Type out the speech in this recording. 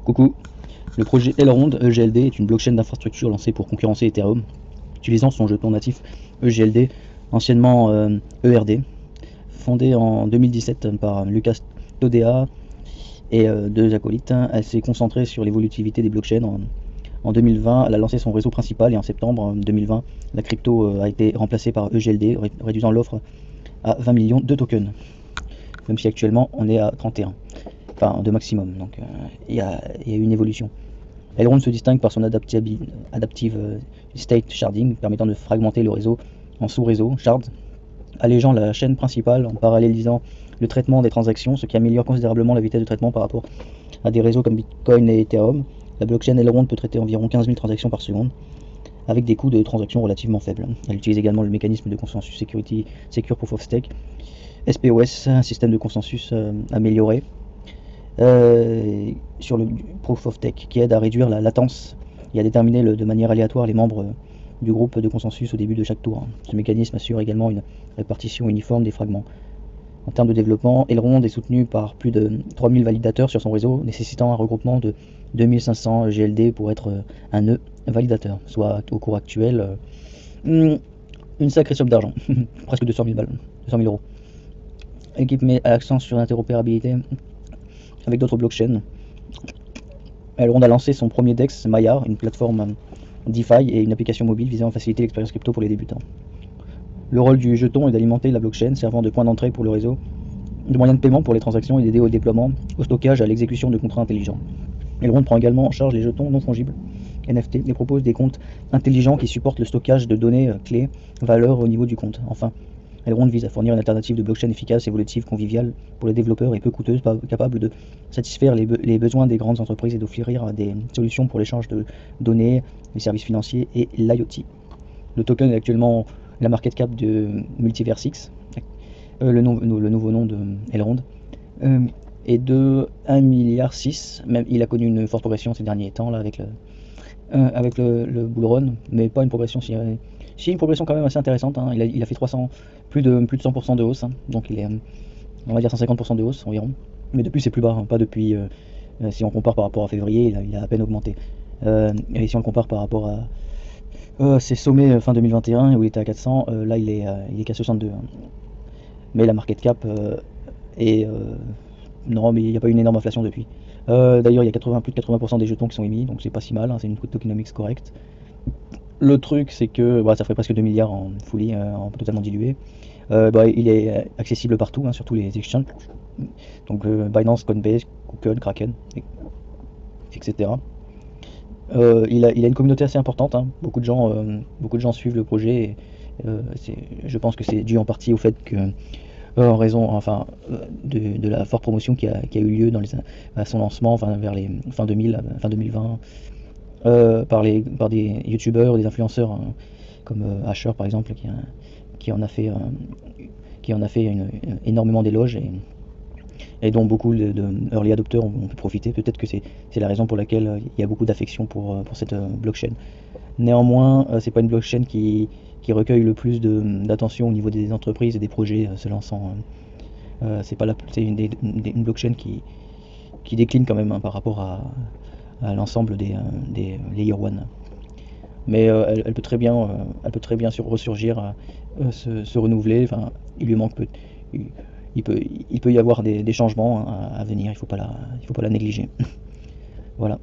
Coucou, le projet Elrond EGLD est une blockchain d'infrastructure lancée pour concurrencer Ethereum, utilisant son jeton natif EGLD, anciennement ERD, fondée en 2017 par Lucas Todea et deux acolytes. Elle s'est concentrée sur l'évolutivité des blockchains. En 2020, elle a lancé son réseau principal et en septembre 2020, la crypto a été remplacée par EGLD, réduisant l'offre à 20 millions de tokens, même si actuellement on est à 31. Enfin, de maximum, donc il y a une évolution. Elrond se distingue par son adaptive state sharding, permettant de fragmenter le réseau en sous-réseaux, shards, allégeant la chaîne principale en parallélisant le traitement des transactions, ce qui améliore considérablement la vitesse de traitement par rapport à des réseaux comme Bitcoin et Ethereum. La blockchain Elrond peut traiter environ 15 000 transactions par seconde, avec des coûts de transaction relativement faibles. Elle utilise également le mécanisme de consensus Security Secure Proof of Stake, SPOS, un système de consensus amélioré, sur le Proof of Stake, qui aide à réduire la latence et à déterminer de manière aléatoire les membres du groupe de consensus au début de chaque tour. Ce mécanisme assure également une répartition uniforme des fragments. En termes de développement, Elrond est soutenu par plus de 3000 validateurs sur son réseau, nécessitant un regroupement de 2500 GLD pour être un nœud validateur, soit au cours actuel une sacrée somme d'argent, presque 200 000 balles, 200 000 euros. L'équipe met l'accent sur l'interopérabilité avec d'autres blockchains. Elrond a lancé son premier DEX, Maiar, une plateforme DeFi et une application mobile visant à faciliter l'expérience crypto pour les débutants. Le rôle du jeton est d'alimenter la blockchain, servant de point d'entrée pour le réseau, de moyen de paiement pour les transactions et d'aider au déploiement, au stockage et à l'exécution de contrats intelligents. Elrond prend également en charge les jetons non fongibles, NFT, et propose des comptes intelligents qui supportent le stockage de données clés, valeurs au niveau du compte. Enfin, Elrond vise à fournir une alternative de blockchain efficace, évolutive, conviviale pour les développeurs et peu coûteuse, capable de satisfaire les besoins des grandes entreprises et d'offrir des solutions pour l'échange de données, les services financiers et l'IoT. Le token est actuellement la market cap de Multiversix, le nouveau nom de Elrond, est de 1,6 milliard. Même il a connu une forte progression ces derniers temps là, avec le bull run, mais pas une progression si une progression quand même assez intéressante, hein. Il a fait plus de 100% de hausse, hein. Donc il est, on va dire 150% de hausse environ, mais depuis c'est plus bas, hein. Pas depuis, si on compare par rapport à février, il a à peine augmenté, et si on le compare par rapport à ses sommets fin 2021 où il était à 400, là il est qu'à 62, hein. Mais la market cap est non, mais il n'y a pas eu une énorme inflation depuis. D'ailleurs il y a plus de 80% des jetons qui sont émis, donc c'est pas si mal, hein. C'est une tokenomics correcte. Le truc, c'est que ça ferait presque 2 milliards en fully, en totalement dilué. Il est accessible partout, hein, sur tous les exchanges. Donc Binance, Coinbase, Google, Kraken, etc. Il a une communauté assez importante, hein. Beaucoup de gens suivent le projet. Et, je pense que c'est dû en partie au fait que, en raison de la forte promotion qui a eu lieu à son lancement, vers les fin 2020. Par des youtubeurs, des influenceurs, hein, comme Asher par exemple, qui en a fait énormément d'éloges et dont beaucoup de early adopters ont pu profiter. Peut-être que c'est la raison pour laquelle il y a beaucoup d'affection pour cette blockchain. Néanmoins, c'est pas une blockchain qui recueille le plus d'attention au niveau des entreprises et des projets se lançant. C'est une blockchain qui décline quand même, hein, par rapport à l'ensemble des Layer 1. Mais elle peut très bien ressurgir, se renouveler. Enfin, il lui manque il peut y avoir des changements, hein, à venir. Il faut pas la négliger. Voilà.